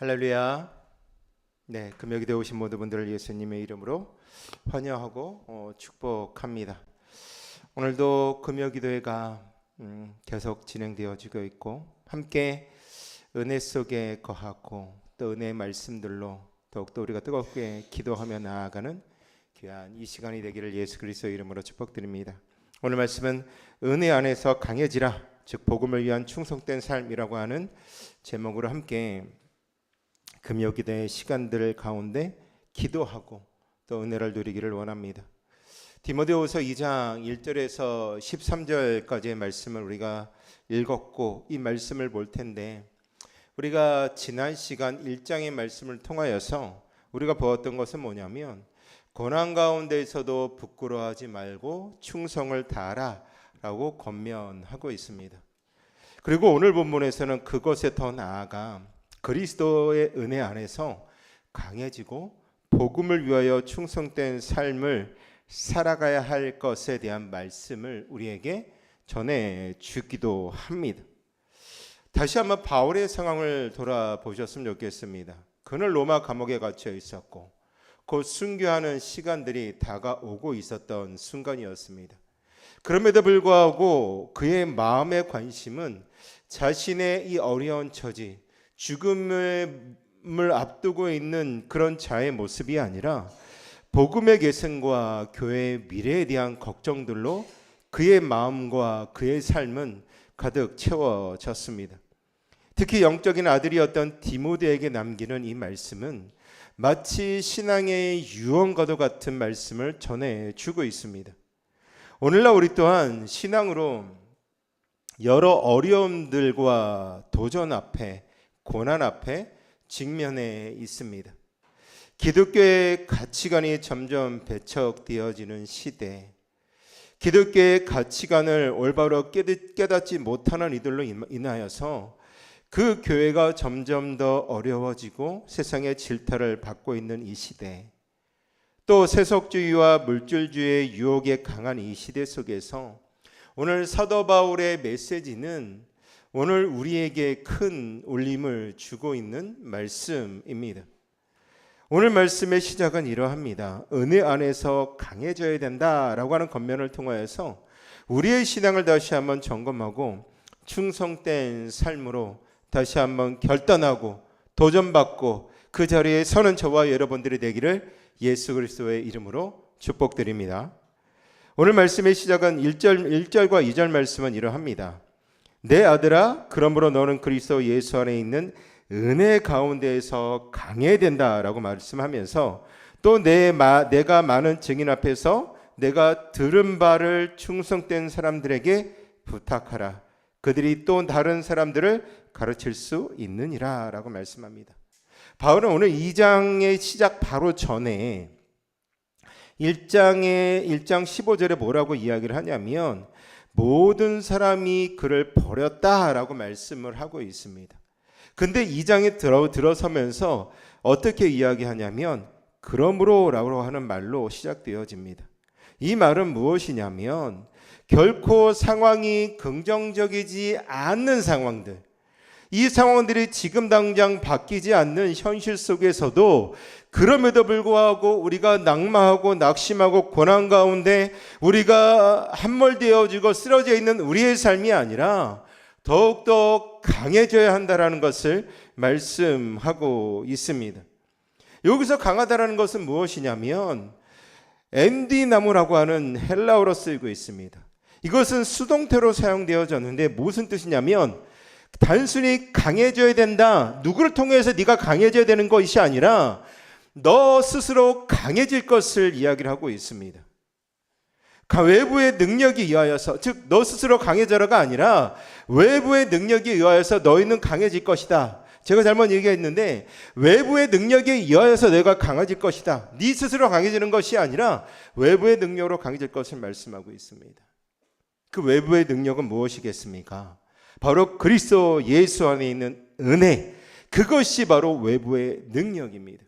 할렐루야. 네, 금요기도에 오신 모든 분들을 예수님의 이름으로 환영하고 축복합니다. 오늘도 금요기도회가 계속 진행되어지고 있고 함께 은혜 속에 거하고 또 은혜의 말씀들로 더욱더 우리가 뜨겁게 기도하며 나아가는 귀한 이 시간이 되기를 예수 그리스도의 이름으로 축복드립니다. 오늘 말씀은 은혜 안에서 강해지라, 즉 복음을 위한 충성된 삶이라고 하는 제목으로 함께 금요기도의 시간들 가운데 기도하고 또 은혜를 누리기를 원합니다. 디모데후서 2장 1절에서 13절까지의 말씀을 우리가 읽었고 이 말씀을 볼 텐데, 우리가 지난 시간 1장의 말씀을 통하여서 우리가 보았던 것은 뭐냐면, 고난 가운데에서도 부끄러워하지 말고 충성을 다하라 라고 권면하고 있습니다. 그리고 오늘 본문에서는 그것에 더 나아가 그리스도의 은혜 안에서 강해지고 복음을 위하여 충성된 삶을 살아가야 할 것에 대한 말씀을 우리에게 전해주기도 합니다. 다시 한번 바울의 상황을 돌아보셨으면 좋겠습니다. 그는 로마 감옥에 갇혀 있었고 곧 순교하는 시간들이 다가오고 있었던 순간이었습니다. 그럼에도 불구하고 그의 마음의 관심은 자신의 이 어려운 처지, 죽음을 앞두고 있는 그런 자의 모습이 아니라 복음의 계승과 교회의 미래에 대한 걱정들로 그의 마음과 그의 삶은 가득 채워졌습니다. 특히 영적인 아들이었던 디모데에게 남기는 이 말씀은 마치 신앙의 유언과도 같은 말씀을 전해주고 있습니다. 오늘날 우리 또한 신앙으로 여러 어려움들과 도전 앞에, 고난 앞에 직면해 있습니다. 기독교의 가치관이 점점 배척되어지는 시대, 기독교의 가치관을 올바로 깨닫지 못하는 이들로 인하여서 그 교회가 점점 더 어려워지고 세상의 질타를 받고 있는 이 시대, 또 세속주의와 물질주의의 유혹에 강한 이 시대 속에서 오늘 사도 바울의 메시지는 오늘 우리에게 큰 울림을 주고 있는 말씀입니다. 오늘 말씀의 시작은 이러합니다. 은혜 안에서 강해져야 된다라고 하는 권면을 통하여서 우리의 신앙을 다시 한번 점검하고 충성된 삶으로 다시 한번 결단하고 도전받고 그 자리에 서는 저와 여러분들이 되기를 예수 그리스도의 이름으로 축복드립니다. 오늘 말씀의 시작은 1절과 2절 말씀은 이러합니다. 내 아들아, 그러므로 너는 그리스도 예수 안에 있는 은혜 가운데에서 강해야 된다라고 말씀하면서 또 내가 많은 증인 앞에서 내가 들은 바를 충성된 사람들에게 부탁하라. 그들이 또 다른 사람들을 가르칠 수 있느니라 라고 말씀합니다. 바울은 오늘 2장의 시작 바로 전에 1장 15절에 뭐라고 이야기를 하냐면 모든 사람이 그를 버렸다라고 말씀을 하고 있습니다. 근데 2장에 들어서면서 어떻게 이야기하냐면 그러므로 라고 하는 말로 시작되어집니다. 이 말은 무엇이냐면 결코 상황이 긍정적이지 않는 상황들, 이 상황들이 지금 당장 바뀌지 않는 현실 속에서도 그럼에도 불구하고 우리가 낙마하고 낙심하고 고난 가운데 우리가 함몰되어지고 쓰러져 있는 우리의 삶이 아니라 더욱더 강해져야 한다는 것을 말씀하고 있습니다. 여기서 강하다라는 것은 무엇이냐면 엔디나무라고 하는 헬라어로 쓰이고 있습니다. 이것은 수동태로 사용되어졌는데 무슨 뜻이냐면 단순히 강해져야 된다, 누구를 통해서 네가 강해져야 되는 것이 아니라 너 스스로 강해질 것을 이야기를 하고 있습니다. 외부의 능력에 의하여서, 즉 너 스스로 강해져라가 아니라 외부의 능력에 의하여서 너희는 강해질 것이다. 제가 잘못 얘기했는데 외부의 능력에 의하여서 내가 강해질 것이다. 네 스스로 강해지는 것이 아니라 외부의 능력으로 강해질 것을 말씀하고 있습니다. 그 외부의 능력은 무엇이겠습니까? 바로 그리스도 예수 안에 있는 은혜, 그것이 바로 외부의 능력입니다.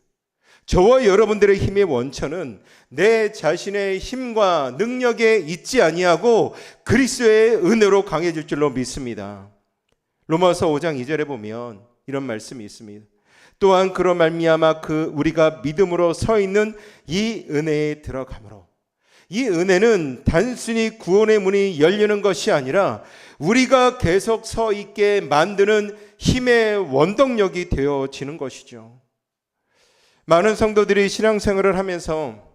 저와 여러분들의 힘의 원천은 내 자신의 힘과 능력에 있지 아니하고 그리스도의 은혜로 강해질 줄로 믿습니다. 로마서 5장 2절에 보면 이런 말씀이 있습니다. 또한 그로 말미암아 우리가 믿음으로 서 있는 이 은혜에 들어가므로, 이 은혜는 단순히 구원의 문이 열리는 것이 아니라 우리가 계속 서 있게 만드는 힘의 원동력이 되어지는 것이죠. 많은 성도들이 신앙생활을 하면서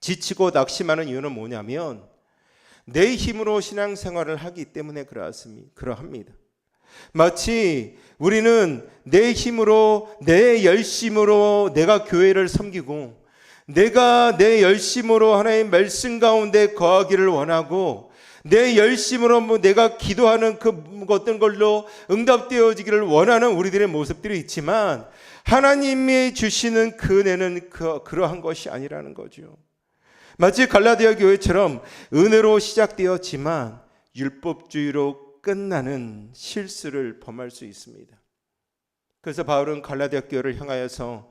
지치고 낙심하는 이유는 뭐냐면 내 힘으로 신앙생활을 하기 때문에 그러합니다. 마치 우리는 내 힘으로, 내 열심으로 내가 교회를 섬기고 내가 내 열심으로 하나님의 말씀 가운데 거하기를 원하고 내 열심으로 내가 기도하는 그 어떤 걸로 응답되어지기를 원하는 우리들의 모습들이 있지만 하나님이 주시는 그 은혜는 그러한 것이 아니라는 거죠. 마치 갈라디아 교회처럼 은혜로 시작되었지만 율법주의로 끝나는 실수를 범할 수 있습니다. 그래서 바울은 갈라디아 교회를 향하여서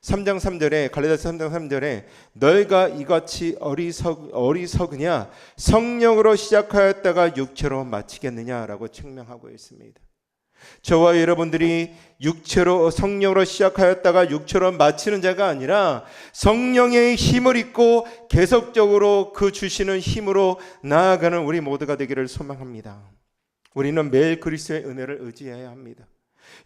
3장 3절에 갈라디아서 3장 3절에 너희가 이같이 어리석으냐 성령으로 시작하였다가 육체로 마치겠느냐라고 책명하고 있습니다. 저와 여러분들이 성령으로 시작하였다가 육체로 마치는 자가 아니라 성령의 힘을 입고 계속적으로 그 주시는 힘으로 나아가는 우리 모두가 되기를 소망합니다. 우리는 매일 그리스도의 은혜를 의지해야 합니다.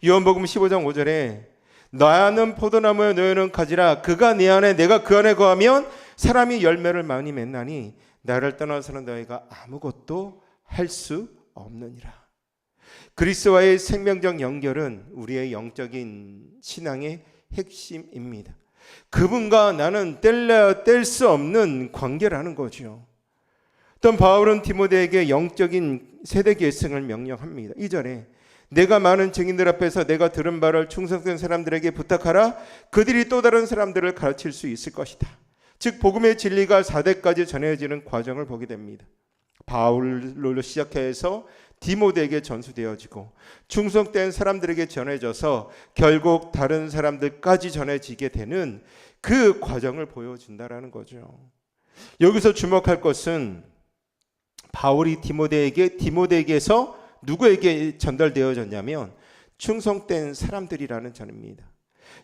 요한복음 15장 5절에 나는 포도나무에 너희는 가지라 그가 내 안에 내가 그 안에 거하면 사람이 열매를 많이 맺나니 나를 떠나서는 너희가 아무것도 할 수 없느니라. 그리스도와의 생명적 연결은 우리의 영적인 신앙의 핵심입니다. 그분과 나는 뗄 수 없는 관계라는 거죠. 또 바울은 디모데에게 영적인 세대 계승을 명령합니다. 2절에 내가 많은 증인들 앞에서 내가 들은 바를 충성된 사람들에게 부탁하라. 그들이 또 다른 사람들을 가르칠 수 있을 것이다. 즉 복음의 진리가 4대까지 전해지는 과정을 보게 됩니다. 바울로 시작해서 디모데에게 전수되어지고 충성된 사람들에게 전해져서 결국 다른 사람들까지 전해지게 되는 그 과정을 보여준다라는 거죠. 여기서 주목할 것은 바울이 디모데에게서 누구에게 전달되어졌냐면 충성된 사람들이라는 점입니다.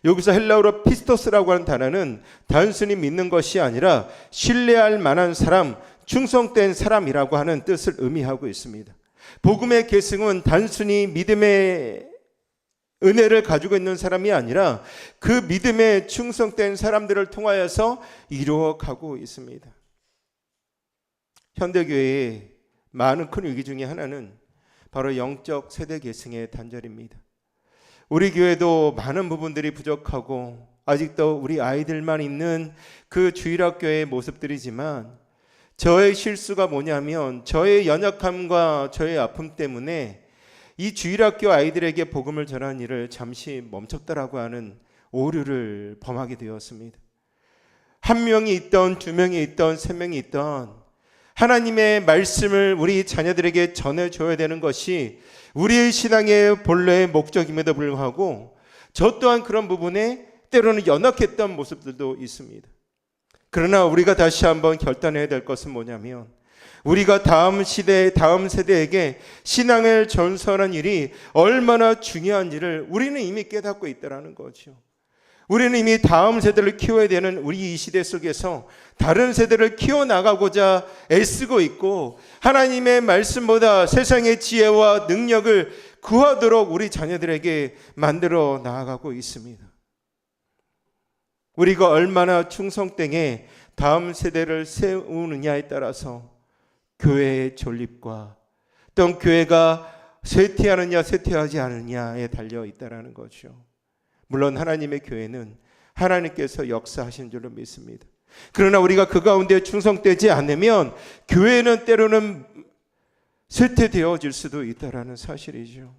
여기서 헬라어로 피스토스라고 하는 단어는 단순히 믿는 것이 아니라 신뢰할 만한 사람, 충성된 사람이라고 하는 뜻을 의미하고 있습니다. 복음의 계승은 단순히 믿음의 은혜를 가지고 있는 사람이 아니라 그 믿음에 충성된 사람들을 통하여서 이루어가고 있습니다. 현대교회의 많은 큰 위기 중에 하나는 바로 영적 세대 계승의 단절입니다. 우리 교회도 많은 부분들이 부족하고 아직도 우리 아이들만 있는 그 주일학교의 모습들이지만 저의 실수가 뭐냐면 저의 연약함과 저의 아픔 때문에 이 주일학교 아이들에게 복음을 전하는 일을 잠시 멈췄다라고 하는 오류를 범하게 되었습니다. 한 명이 있던 두 명이 있던 세 명이 있던 하나님의 말씀을 우리 자녀들에게 전해줘야 되는 것이 우리의 신앙의 본래의 목적임에도 불구하고 저 또한 그런 부분에 때로는 연약했던 모습들도 있습니다. 그러나 우리가 다시 한번 결단해야 될 것은 뭐냐면 우리가 다음 세대에게 신앙을 전수하는 일이 얼마나 중요한지를 우리는 이미 깨닫고 있다는 거죠. 우리는 이미 다음 세대를 키워야 되는 우리 이 시대 속에서 다른 세대를 키워나가고자 애쓰고 있고 하나님의 말씀보다 세상의 지혜와 능력을 구하도록 우리 자녀들에게 만들어 나아가고 있습니다. 우리가 얼마나 충성되게 다음 세대를 세우느냐에 따라서 교회의 존립과 또 교회가 쇠퇴하느냐 쇠퇴하지 않느냐에 달려 있다는 거죠. 물론 하나님의 교회는 하나님께서 역사하신 줄로 믿습니다. 그러나 우리가 그 가운데 충성되지 않으면 교회는 때로는 쇠퇴되어질 수도 있다는 사실이죠.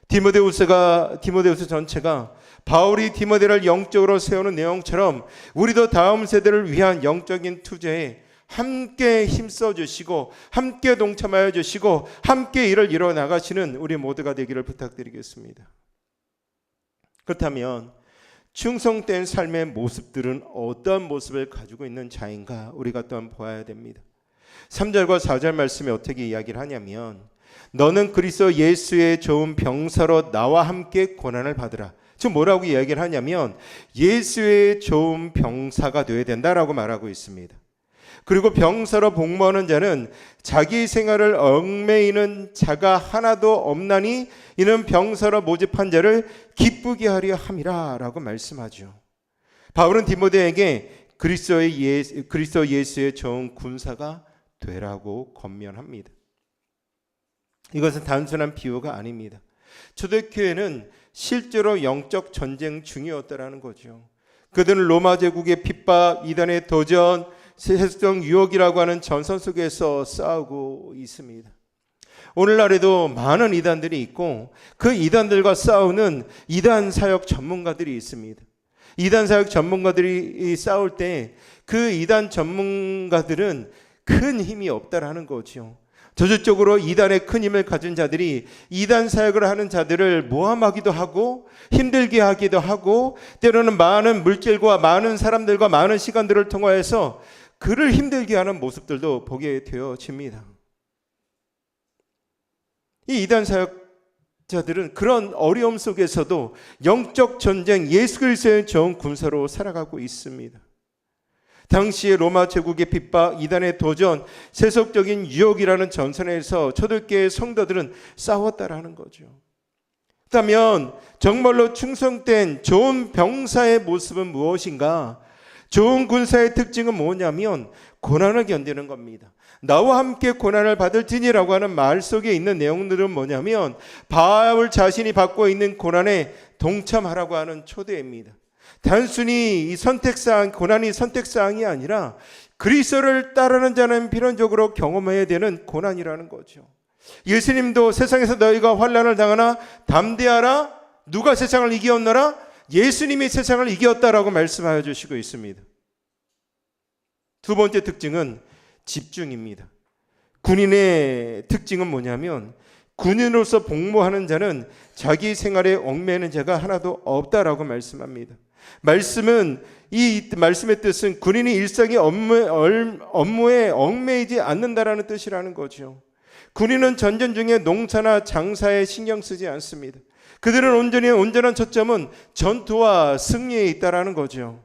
디모데후서 전체가 바울이 디모데를 영적으로 세우는 내용처럼 우리도 다음 세대를 위한 영적인 투자에 함께 힘써 주시고 함께 동참하여 주시고 함께 일을 이뤄 나가시는 우리 모두가 되기를 부탁드리겠습니다. 그렇다면 충성된 삶의 모습들은 어떤 모습을 가지고 있는 자인가 우리가 또한 보아야 됩니다. 3절과 4절 말씀에 어떻게 이야기를 하냐면 너는 그리스도 예수의 좋은 병사로 나와 함께 고난을 받으라. 지금 뭐라고 이야기를 하냐면 예수의 좋은 병사가 되어야 된다라고 말하고 있습니다. 그리고 병사로 복무하는 자는 자기 생활을 얽매이는 자가 하나도 없나니 이는 병사로 모집한 자를 기쁘게 하려 함이라 라고 말씀하죠. 바울은 디모데에게 그리스도 예수의 좋은 군사가 되라고 권면합니다. 이것은 단순한 비유가 아닙니다. 초대교회는 실제로 영적 전쟁 중이었다라는 거죠. 그들은 로마 제국의 핍박, 이단의 도전, 세속적 유혹이라고 하는 전선 속에서 싸우고 있습니다. 오늘날에도 많은 이단들이 있고 그 이단들과 싸우는 이단 사역 전문가들이 있습니다. 이단 사역 전문가들이 싸울 때 그 이단 전문가들은 큰 힘이 없다라는 거죠. 저주적으로 이단의 큰 힘을 가진 자들이 이단 사역을 하는 자들을 모함하기도 하고 힘들게 하기도 하고 때로는 많은 물질과 많은 사람들과 많은 시간들을 통하여서 그를 힘들게 하는 모습들도 보게 되어집니다. 이 이단 사역자들은 그런 어려움 속에서도 영적 전쟁, 예수 그리스도의 좋은 군사로 살아가고 있습니다. 당시의 로마 제국의 핍박, 이단의 도전, 세속적인 유혹이라는 전선에서 초대교회 성도들은 싸웠다라는 거죠. 그렇다면 정말로 충성된 좋은 병사의 모습은 무엇인가? 좋은 군사의 특징은 뭐냐면 고난을 견디는 겁니다. 나와 함께 고난을 받을지니라고 하는 말 속에 있는 내용들은 뭐냐면 바울 자신이 받고 있는 고난에 동참하라고 하는 초대입니다. 단순히 이 선택사항, 고난이 선택사항이 아니라 그리스도를 따르는 자는 필연적으로 경험해야 되는 고난이라는 거죠. 예수님도 세상에서 너희가 환난을 당하나 담대하라. 누가 세상을 이기었노라? 예수님이 세상을 이겼다라고 말씀하여 주시고 있습니다. 두 번째 특징은 집중입니다. 군인의 특징은 뭐냐면 군인으로서 복무하는 자는 자기 생활에 얽매이는 자가 하나도 없다라고 말씀합니다. 이 말씀의 뜻은 군인이 일상의 업무에 얽매이지 않는다라는 뜻이라는 거죠. 군인은 전쟁 중에 농사나 장사에 신경 쓰지 않습니다. 그들은 온전한 초점은 전투와 승리에 있다라는 거죠.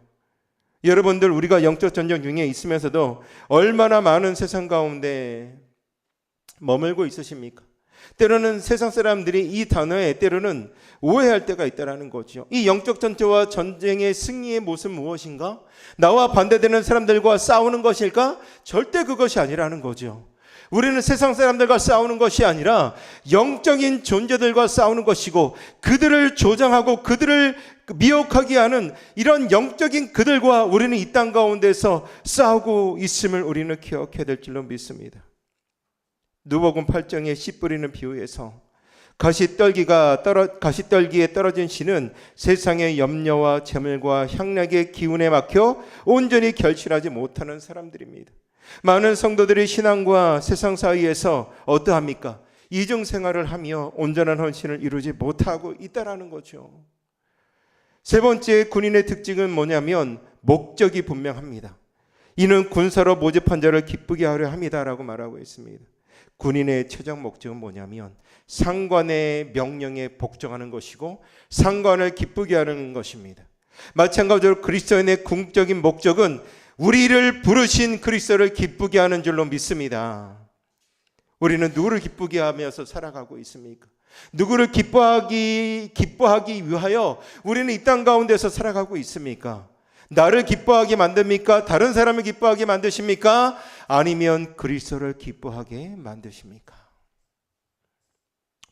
여러분들, 우리가 영적 전쟁 중에 있으면서도 얼마나 많은 세상 가운데 머물고 있으십니까? 때로는 세상 사람들이 이 단어에 때로는 오해할 때가 있다는 거죠. 이 영적 전투와 전쟁의 승리의 모습 무엇인가? 나와 반대되는 사람들과 싸우는 것일까? 절대 그것이 아니라는 거죠. 우리는 세상 사람들과 싸우는 것이 아니라 영적인 존재들과 싸우는 것이고 그들을 조장하고 그들을 미혹하게 하는 이런 영적인 그들과 우리는 이 땅 가운데서 싸우고 있음을 우리는 기억해야 될 줄로 믿습니다. 누가복음 8장의 씨 뿌리는 비유에서 가시떨기에 떨어진 씨는 세상의 염려와 재물과 향락의 기운에 막혀 온전히 결실하지 못하는 사람들입니다. 많은 성도들이 신앙과 세상 사이에서 어떠합니까? 이중생활을 하며 온전한 헌신을 이루지 못하고 있다는 거죠. 세 번째 군인의 특징은 뭐냐면 목적이 분명합니다. 이는 군사로 모집한 자를 기쁘게 하려 함이다라고 말하고 있습니다. 군인의 최종 목적은 뭐냐면 상관의 명령에 복종하는 것이고 상관을 기쁘게 하는 것입니다. 마찬가지로 그리스도인의 궁극적인 목적은 우리를 부르신 그리스도를 기쁘게 하는 줄로 믿습니다. 우리는 누구를 기쁘게 하면서 살아가고 있습니까? 누구를 기뻐하기 위하여 우리는 이 땅 가운데서 살아가고 있습니까? 나를 기뻐하게 만듭니까? 다른 사람을 기뻐하게 만드십니까? 아니면 그리스도를 기뻐하게 만드십니까?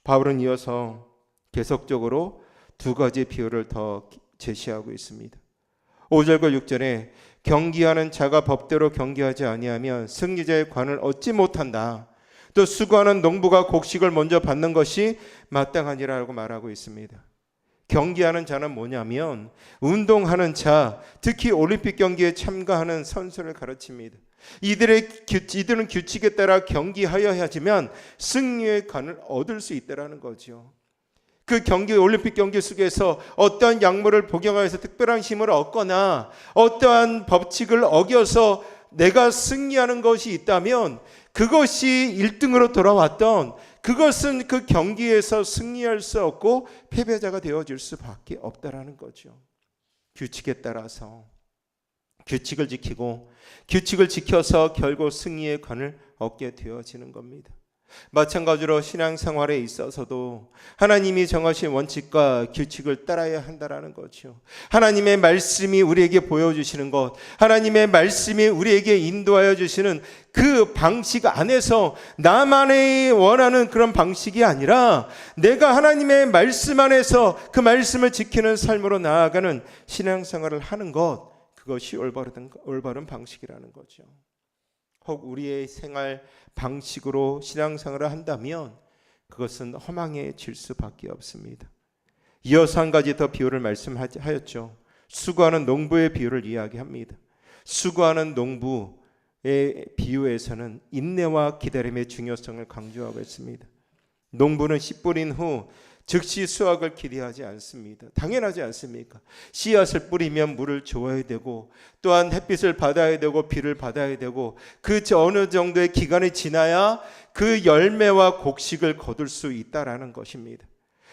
바울은 이어서 계속적으로 두 가지 비유를 더 제시하고 있습니다. 5절과 6절에 경기하는 자가 법대로 경기하지 아니하면 승리자의 관을 얻지 못한다. 또 수고하는 농부가 곡식을 먼저 받는 것이 마땅하니라고 말하고 있습니다. 경기하는 자는 뭐냐면 운동하는 자, 특히 올림픽 경기에 참가하는 선수를 가르칩니다. 이들은 규칙에 따라 경기하여야지만 승리의 관을 얻을 수 있다는 거죠. 그 올림픽 경기 속에서 어떠한 약물을 복용하여서 특별한 힘을 얻거나 어떠한 법칙을 어겨서 내가 승리하는 것이 있다면 그것이 1등으로 돌아왔던 그것은 그 경기에서 승리할 수 없고 패배자가 되어질 수밖에 없다라는 거죠. 규칙에 따라서 규칙을 지키고 규칙을 지켜서 결국 승리의 관을 얻게 되어지는 겁니다. 마찬가지로 신앙생활에 있어서도 하나님이 정하신 원칙과 규칙을 따라야 한다라는 거죠. 하나님의 말씀이 우리에게 보여주시는 것, 하나님의 말씀이 우리에게 인도하여 주시는 그 방식 안에서 나만의 원하는 그런 방식이 아니라 내가 하나님의 말씀 안에서 그 말씀을 지키는 삶으로 나아가는 신앙생활을 하는 것, 그것이 올바른 방식이라는 거죠. 혹 우리의 생활 방식으로 신앙생활을 한다면 그것은 허망해질 수밖에 없습니다. 이어서 한 가지 더 비유를 말씀하였죠. 수고하는 농부의 비유를 이야기합니다. 수고하는 농부의 비유에서는 인내와 기다림의 중요성을 강조하고 있습니다. 농부는 씨 뿌린 후 즉시 수확을 기대하지 않습니다. 당연하지 않습니까? 씨앗을 뿌리면 물을 줘야 되고 또한 햇빛을 받아야 되고 비를 받아야 되고 그 어느 정도의 기간이 지나야 그 열매와 곡식을 거둘 수 있다라는 것입니다.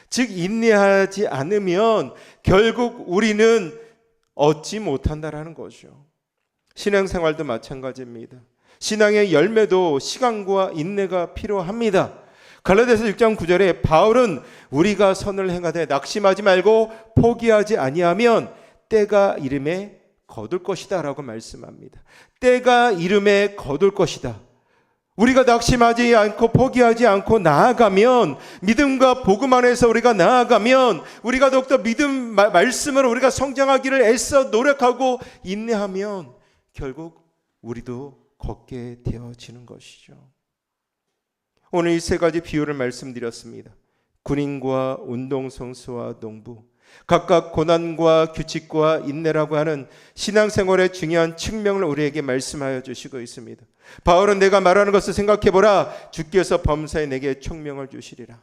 즉 인내하지 않으면 결국 우리는 얻지 못한다라는 거죠. 신앙생활도 마찬가지입니다. 신앙의 열매도 시간과 인내가 필요합니다. 갈라디아서 6장 9절에 바울은 우리가 선을 행하되 낙심하지 말고 포기하지 아니하면 때가 이름에 거둘 것이다 라고 말씀합니다. 때가 이름에 거둘 것이다. 우리가 낙심하지 않고 포기하지 않고 나아가면, 믿음과 복음 안에서 우리가 나아가면, 우리가 더욱더 믿음 말씀으로 우리가 성장하기를 애써 노력하고 인내하면 결국 우리도 걷게 되어지는 것이죠. 오늘 이 세 가지 비유를 말씀드렸습니다. 군인과 운동선수와 농부, 각각 고난과 규칙과 인내라고 하는 신앙생활의 중요한 측면을 우리에게 말씀하여 주시고 있습니다. 바울은 내가 말하는 것을 생각해보라. 주께서 범사에 내게 총명을 주시리라.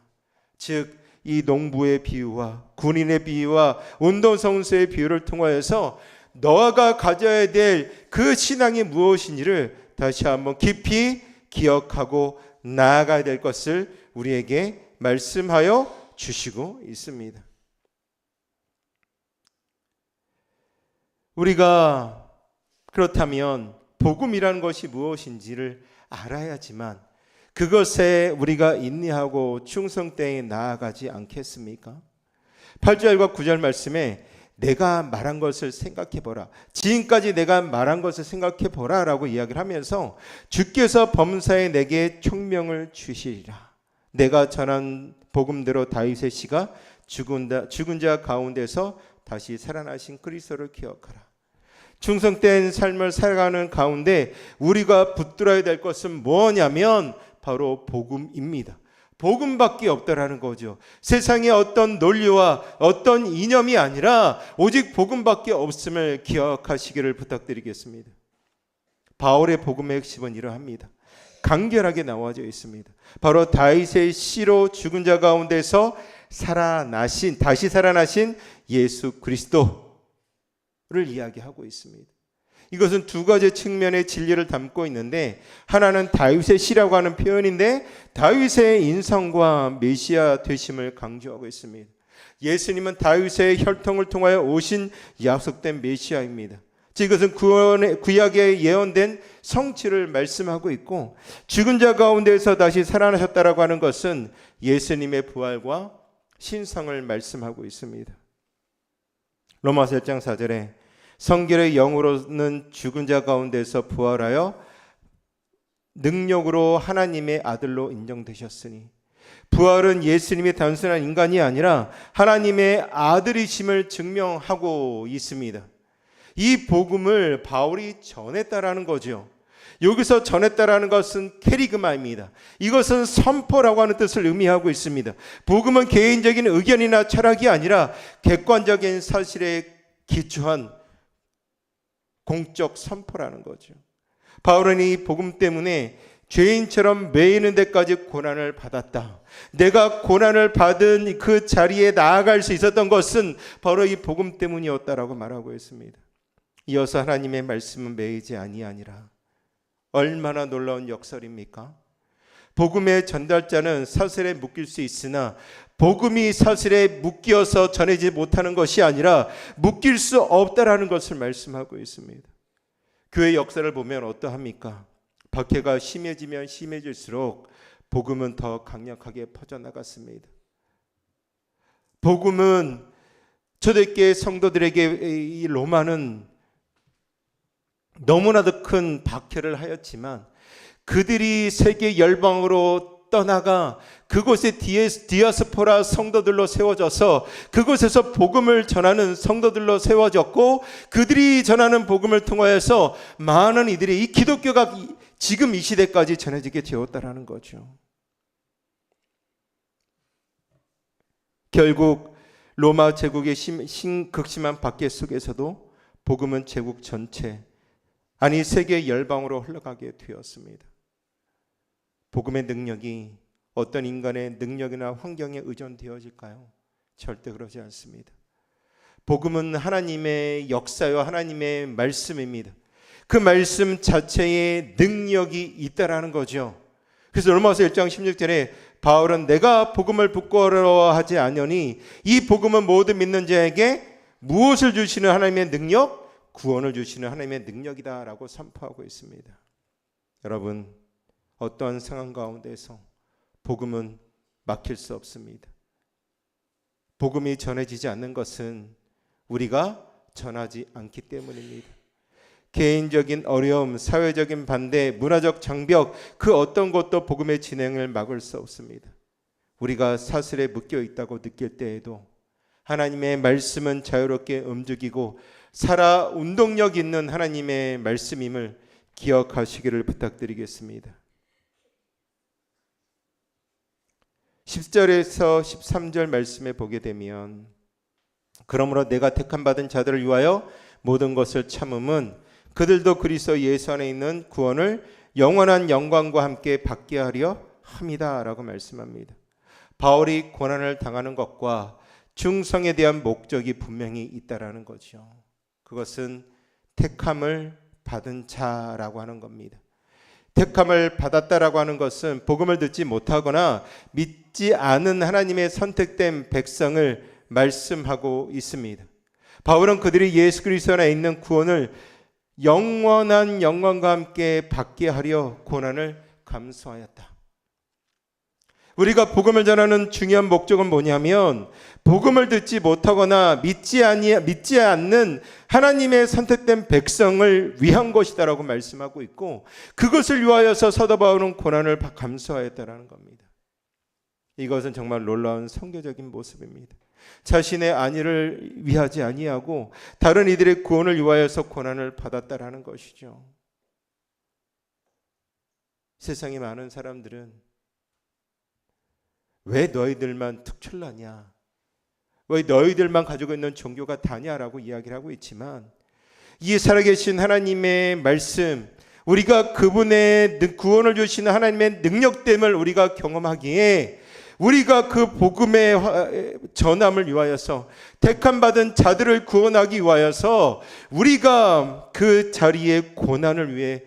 즉 이 농부의 비유와 군인의 비유와 운동선수의 비유를 통하여서 너가 가져야 될 그 신앙이 무엇인지를 다시 한번 깊이 기억하고 나아가야 될 것을 우리에게 말씀하여 주시고 있습니다. 우리가 그렇다면 복음이라는 것이 무엇인지를 알아야지만 그것에 우리가 인내하고 충성되게 나아가지 않겠습니까? 8절과 9절 말씀에 내가 말한 것을 생각해보라. 지금까지 내가 말한 것을 생각해보라 라고 이야기를 하면서 주께서 범사에 내게 총명을 주시리라. 내가 전한 복음대로 다윗의 씨가 죽은 자 가운데서 다시 살아나신 그리스도를 기억하라. 충성된 삶을 살아가는 가운데 우리가 붙들어야 될 것은 뭐냐면 바로 복음입니다. 복음밖에 없다라는 거죠. 세상의 어떤 논리와 어떤 이념이 아니라 오직 복음밖에 없음을 기억하시기를 부탁드리겠습니다. 바울의 복음의 핵심은 이러합니다. 간결하게 나와져 있습니다. 바로 다윗의 씨로 죽은 자 가운데서 다시 살아나신 예수 그리스도를 이야기하고 있습니다. 이것은 두 가지 측면의 진리를 담고 있는데, 하나는 다윗의 씨라고 하는 표현인데 다윗의 인성과 메시아 되심을 강조하고 있습니다. 예수님은 다윗의 혈통을 통하여 오신 약속된 메시아입니다. 즉 이것은 구약에 예언된 성취를 말씀하고 있고, 죽은 자 가운데서 다시 살아나셨다라고 하는 것은 예수님의 부활과 신성을 말씀하고 있습니다. 로마서 1장 4절에 성결의 영으로는 죽은 자 가운데서 부활하여 능력으로 하나님의 아들로 인정되셨으니, 부활은 예수님이 단순한 인간이 아니라 하나님의 아들이심을 증명하고 있습니다. 이 복음을 바울이 전했다라는 거죠. 여기서 전했다라는 것은 캐리그마입니다. 이것은 선포라고 하는 뜻을 의미하고 있습니다. 복음은 개인적인 의견이나 철학이 아니라 객관적인 사실에 기초한 공적 선포라는 거죠. 바울은 이 복음 때문에 죄인처럼 매이는 데까지 고난을 받았다. 내가 고난을 받은 그 자리에 나아갈 수 있었던 것은 바로 이 복음 때문이었다라고 말하고 있습니다. 이어서 하나님의 말씀은 매이지 아니하니라. 얼마나 놀라운 역설입니까? 복음의 전달자는 사슬에 묶일 수 있으나 복음이 사슬에 묶여서 전해지지 못하는 것이 아니라 묶일 수 없다라는 것을 말씀하고 있습니다. 교회 역사를 보면 어떠합니까? 박해가 심해지면 심해질수록 복음은 더 강력하게 퍼져나갔습니다. 복음은 초대교회 성도들에게 이 로마는 너무나도 큰 박해를 하였지만 그들이 세계 열방으로 떠나가 그곳에 디아스포라 성도들로 세워져서 그곳에서 복음을 전하는 성도들로 세워졌고 그들이 전하는 복음을 통하여서 많은 이들이 이 기독교가 지금 이 시대까지 전해지게 되었다라는 거죠. 결국 로마 제국의 극심한 박해 속에서도 복음은 제국 전체, 아니 세계 열방으로 흘러가게 되었습니다. 복음의 능력이 어떤 인간의 능력이나 환경에 의존되어질까요? 절대 그러지 않습니다. 복음은 하나님의 역사요 하나님의 말씀입니다. 그 말씀 자체에 능력이 있다라는 거죠. 그래서 로마서 1장 16절에 바울은 내가 복음을 부끄러워하지 않으니 이 복음은 모든 믿는 자에게 무엇을 주시는 하나님의 능력? 구원을 주시는 하나님의 능력이다 라고 선포하고 있습니다. 여러분, 어떠한 상황 가운데서 복음은 막힐 수 없습니다. 복음이 전해지지 않는 것은 우리가 전하지 않기 때문입니다. 개인적인 어려움, 사회적인 반대, 문화적 장벽, 그 어떤 것도 복음의 진행을 막을 수 없습니다. 우리가 사슬에 묶여 있다고 느낄 때에도 하나님의 말씀은 자유롭게 움직이고 살아 운동력 있는 하나님의 말씀임을 기억하시기를 부탁드리겠습니다. 10절에서 13절 말씀에 보게 되면 그러므로 내가 택함 받은 자들을 위하여 모든 것을 참음은 그들도 그리스도 예수 안에 있는 구원을 영원한 영광과 함께 받게 하려 함이다 라고 말씀합니다. 바울이 고난을 당하는 것과 충성에 대한 목적이 분명히 있다라는 거죠. 그것은 택함을 받은 자라고 하는 겁니다. 택함을 받았다라고 하는 것은 복음을 듣지 못하거나 믿지 않은 하나님의 선택된 백성을 말씀하고 있습니다. 바울은 그들이 예수 그리스도 안에 있는 구원을 영원한 영광과 함께 받게 하려 고난을 감수하였다. 우리가 복음을 전하는 중요한 목적은 뭐냐면 복음을 듣지 못하거나 믿지 않는 하나님의 선택된 백성을 위한 것이다라고 말씀하고 있고 그것을 위하여서 사도 바울은 고난을 감수하였다라는 겁니다. 이것은 정말 놀라운 선교적인 모습입니다. 자신의 안위를 위하지 아니하고 다른 이들의 구원을 위하여서 고난을 받았다라는 것이죠. 세상에 많은 사람들은 왜 너희들만 특출나냐? 왜 너희들만 가지고 있는 종교가 다냐라고 이야기를 하고 있지만 이 살아계신 하나님의 말씀, 우리가 그분의 구원을 주시는 하나님의 능력됨을 우리가 경험하기에 우리가 그 복음의 전함을 위하여서 택함받은 자들을 구원하기 위하여서 우리가 그 자리의 고난을 위해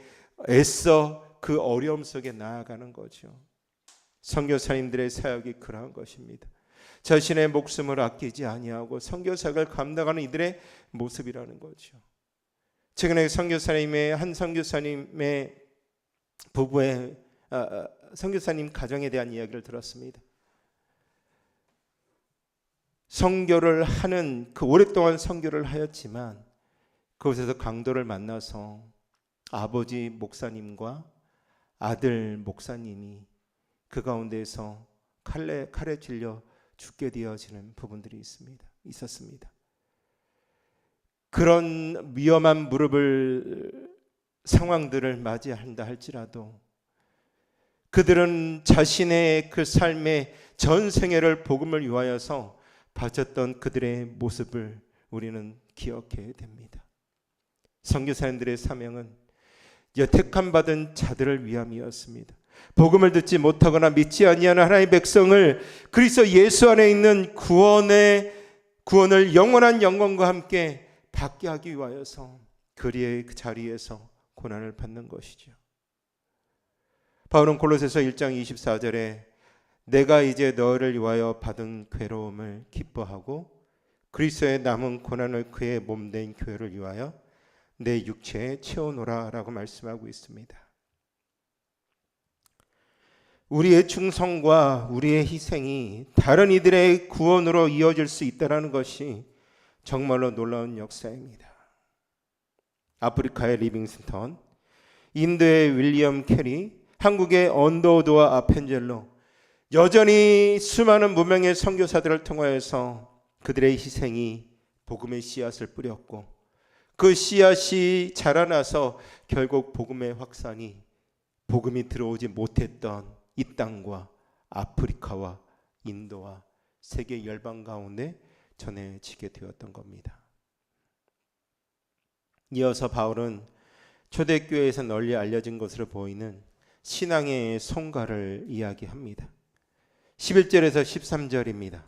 애써 그 어려움 속에 나아가는 거죠. 선교사님들의 사역이 그러한 것입니다. 자신의 목숨을 아끼지 아니하고 선교사역을 감당하는 이들의 모습이라는 거죠. 최근에 한 선교사님의 부부의 선교사님 가정에 대한 이야기를 들었습니다. 선교를 하는 오랫동안 선교를 하였지만 그곳에서 강도를 만나서 아버지 목사님과 아들 목사님이 그 가운데에서 칼에 찔려 죽게 되어지는 부분들이 있었습니다. 그런 위험한 상황들을 맞이한다 할지라도 그들은 자신의 그 삶의 전 생애를 복음을 위하여서 바쳤던 그들의 모습을 우리는 기억해야 됩니다. 선교사님들의 사명은 택함 받은 자들을 위함이었습니다. 복음을 듣지 못하거나 믿지 아니하는 하나님의 백성을 그리스도 예수 안에 있는 구원을 영원한 영광과 함께 받게 하기 위하여서 그 자리에서 고난을 받는 것이죠. 바울은 골로새서 1장 24절에 내가 이제 너를 위하여 받은 괴로움을 기뻐하고 그리스도의 남은 고난을 그의 몸된 교회를 위하여 내 육체에 채워놓으라 라고 말씀하고 있습니다. 우리의 충성과 우리의 희생이 다른 이들의 구원으로 이어질 수 있다는 것이 정말로 놀라운 역사입니다. 아프리카의 리빙스턴, 인도의 윌리엄 캐리, 한국의 언더우드와 아펜젤로, 여전히 수많은 무명의 선교사들을 통하여서 그들의 희생이 복음의 씨앗을 뿌렸고 그 씨앗이 자라나서 결국 복음의 확산이 복음이 들어오지 못했던 이 땅과 아프리카와 인도와 세계 열방 가운데 전해지게 되었던 겁니다. 이어서 바울은 초대교회에서 널리 알려진 것으로 보이는 신앙의 성과를 이야기합니다. 11절에서 13절입니다.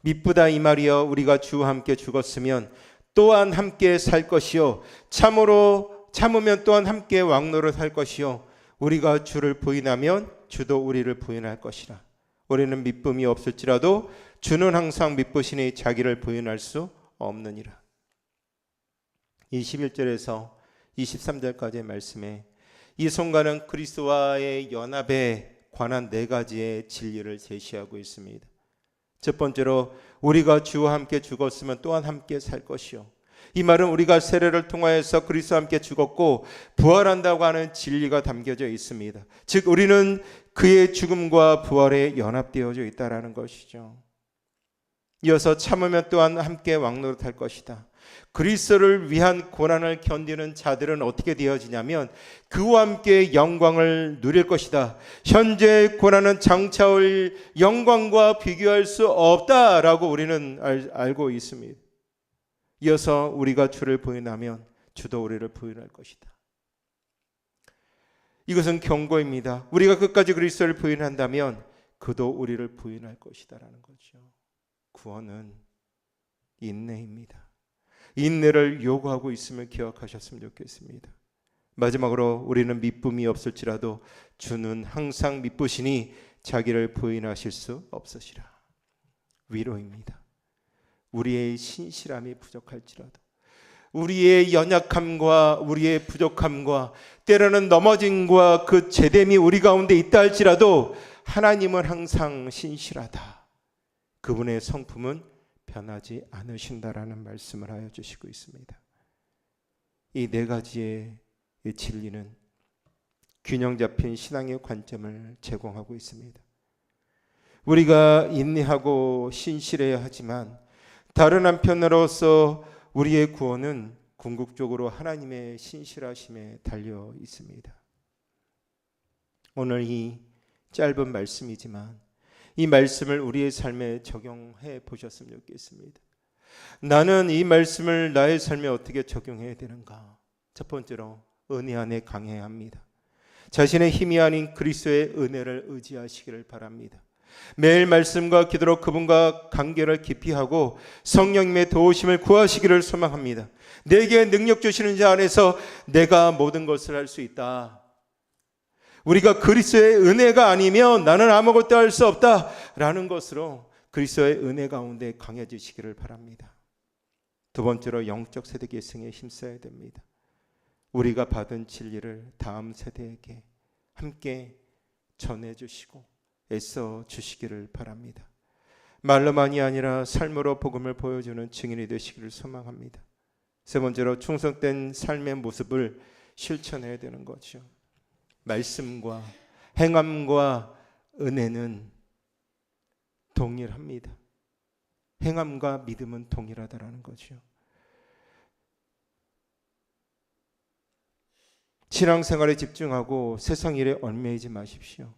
미쁘다 이 말이여 우리가 주와 함께 죽었으면 또한 함께 살 것이요 참으면 또한 함께 왕노로 살 것이요 우리가 주를 부인하면 주도 우리를 부인할 것이라. 우리는 미쁨이 없을지라도 주는 항상 미쁘시니 자기를 부인할 수 없느니라. 이 11절에서 23절까지의 말씀에 이 성가는 그리스도와의 연합에 관한 네 가지의 진리를 제시하고 있습니다. 첫 번째로 우리가 주와 함께 죽었으면 또한 함께 살 것이요. 이 말은 우리가 세례를 통하여서 그리스도와 함께 죽었고 부활한다고 하는 진리가 담겨져 있습니다. 즉 우리는 그의 죽음과 부활에 연합되어져 있다는 것이죠. 이어서 참으면 또한 함께 왕노릇할 것이다. 그리스도를 위한 고난을 견디는 자들은 어떻게 되어지냐면 그와 함께 영광을 누릴 것이다. 현재 고난은 장차올 영광과 비교할 수 없다라고 우리는 알고 있습니다. 이어서 우리가 주를 부인하면 주도 우리를 부인할 것이다. 이것은 경고입니다. 우리가 끝까지 그리스도를 부인한다면 그도 우리를 부인할 것이다라는 거죠. 구원은 인내입니다. 인내를 요구하고 있음을 기억하셨으면 좋겠습니다. 마지막으로 우리는 미쁨이 없을지라도 주는 항상 미쁘시니 자기를 부인하실 수 없으시라. 위로입니다. 우리의 신실함이 부족할지라도 우리의 연약함과 우리의 부족함과 때로는 넘어짐과 그 제됨이 우리 가운데 있다 할지라도 하나님은 항상 신실하다. 그분의 성품은 변하지 않으신다라는 말씀을 하여 주시고 있습니다. 이 네 가지의 진리는 균형 잡힌 신앙의 관점을 제공하고 있습니다. 우리가 인내하고 신실해야 하지만 다른 한편으로서 우리의 구원은 궁극적으로 하나님의 신실하심에 달려 있습니다. 오늘 이 짧은 말씀이지만 이 말씀을 우리의 삶에 적용해 보셨으면 좋겠습니다. 나는 이 말씀을 나의 삶에 어떻게 적용해야 되는가? 첫 번째로 은혜 안에 강해야 합니다. 자신의 힘이 아닌 그리스도의 은혜를 의지하시기를 바랍니다. 매일 말씀과 기도로 그분과 관계를 깊이 하고 성령님의 도우심을 구하시기를 소망합니다. 내게 능력 주시는 자 안에서 내가 모든 것을 할 수 있다. 우리가 그리스도의 은혜가 아니면 나는 아무것도 할 수 없다라는 것으로 그리스도의 은혜 가운데 강해지시기를 바랍니다. 두 번째로 영적 세대 계승에 힘써야 됩니다. 우리가 받은 진리를 다음 세대에게 함께 전해주시고 애써 주시기를 바랍니다. 말로만이 아니라 삶으로 복음을 보여주는 증인이 되시기를 소망합니다. 세 번째로 충성된 삶의 모습을 실천해야 되는 거죠. 말씀과 행함과 은혜는 동일합니다. 행함과 믿음은 동일하다라는 거죠. 신앙생활에 집중하고 세상 일에 얽매이지 마십시오.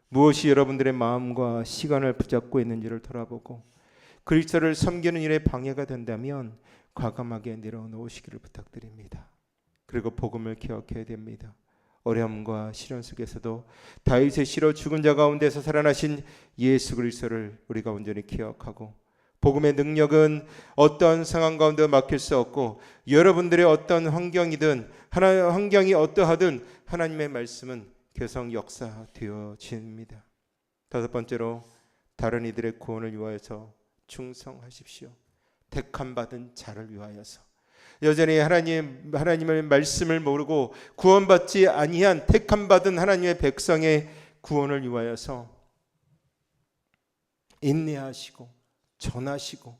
무엇이 여러분들의 마음과 시간을 붙잡고 있는지를 돌아보고 그리스도를 섬기는 일에 방해가 된다면 과감하게 내려놓으시기를 부탁드립니다. 그리고 복음을 기억해야 됩니다. 어려움과 시련 속에서도 다윗의 시로 죽은 자 가운데서 살아나신 예수 그리스도를 우리가 온전히 기억하고 복음의 능력은 어떤 상황 가운데 막힐 수 없고 여러분들의 어떤 환경이 어떠하든 하나님의 말씀은 계속 역사되어집니다. 다섯 번째로 다른 이들의 구원을 위하여서 충성하십시오. 택함 받은 자를 위하여서. 여전히 하나님의 말씀을 모르고 구원받지 아니한 택함 받은 하나님의 백성의 구원을 위하여서 인내하시고 전하시고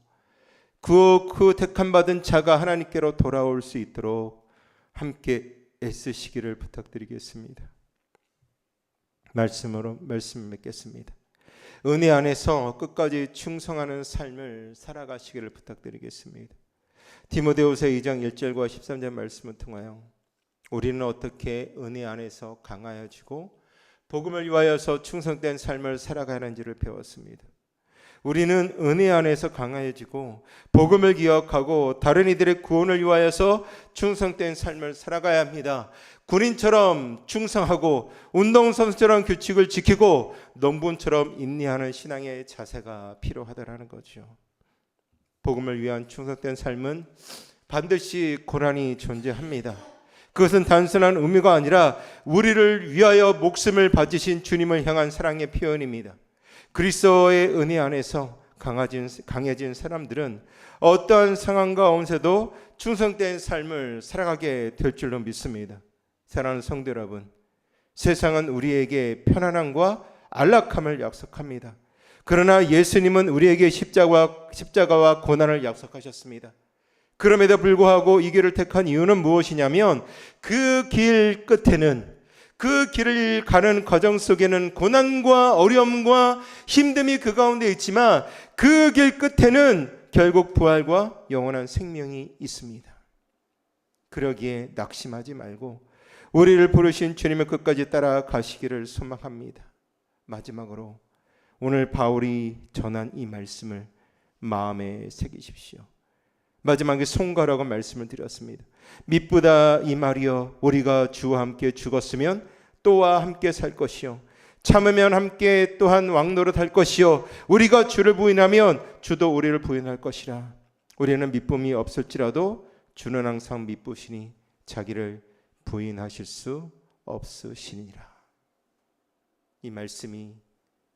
그 택함 받은 자가 하나님께로 돌아올 수 있도록 함께 애쓰시기를 부탁드리겠습니다. 말씀으로 말씀 맺겠습니다. 은혜 안에서 끝까지 충성하는 삶을 살아가시기를 부탁드리겠습니다. 디모데후서 2장 1절과 13절 말씀을 통하여 우리는 어떻게 은혜 안에서 강하여지고 복음을 위하여서 충성된 삶을 살아가는지를 배웠습니다. 우리는 은혜 안에서 강하여지고 복음을 기억하고 다른 이들의 구원을 위하여서 충성된 삶을 살아가야 합니다. 군인처럼 충성하고 운동선수처럼 규칙을 지키고 농부처럼 인내하는 신앙의 자세가 필요하다라는 거죠. 복음을 위한 충성된 삶은 반드시 고난이 존재합니다. 그것은 단순한 의미가 아니라 우리를 위하여 목숨을 바치신 주님을 향한 사랑의 표현입니다. 그리스도의 은혜 안에서 강해진 사람들은 어떠한 상황 가운데서도 충성된 삶을 살아가게 될 줄로 믿습니다. 사랑하는 성도 여러분, 세상은 우리에게 편안함과 안락함을 약속합니다. 그러나 예수님은 우리에게 십자가와 고난을 약속하셨습니다. 그럼에도 불구하고 이 길을 택한 이유는 무엇이냐면 그 길 끝에는, 그 길을 가는 과정 속에는 고난과 어려움과 힘듦이 그 가운데 있지만 그 길 끝에는 결국 부활과 영원한 생명이 있습니다. 그러기에 낙심하지 말고 우리를 부르신 주님의 끝까지 따라가시기를 소망합니다. 마지막으로 오늘 바울이 전한 이 말씀을 마음에 새기십시오. 마지막에 송가라고 말씀을 드렸습니다. 미쁘다 이 말이여, 우리가 주와 함께 죽었으면 또와 함께 살 것이요, 참으면 함께 또한 왕노릇 할 것이요, 우리가 주를 부인하면 주도 우리를 부인할 것이라. 우리는 미쁨이 없을지라도 주는 항상 미쁘시니 자기를 부인하실 수 없으시니라. 이 말씀이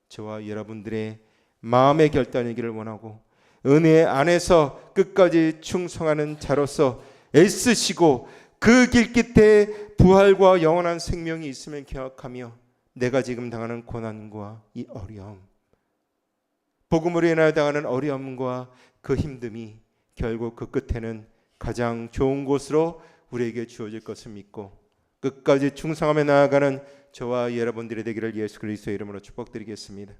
저와 여러분들의 마음의 결단이기를 원하고 은혜 안에서 끝까지 충성하는 자로서 애쓰시고 그 길 끝에 부활과 영원한 생명이 있음을 기억하며 내가 지금 당하는 고난과 이 어려움, 복음으로 인하여 당하는 어려움과 그 힘듦이 결국 그 끝에는 가장 좋은 곳으로 우리에게 주어질 것을 믿고 끝까지 충성하며 나아가는 저와 여러분들이 되기를 예수 그리스도의 이름으로 축복드리겠습니다.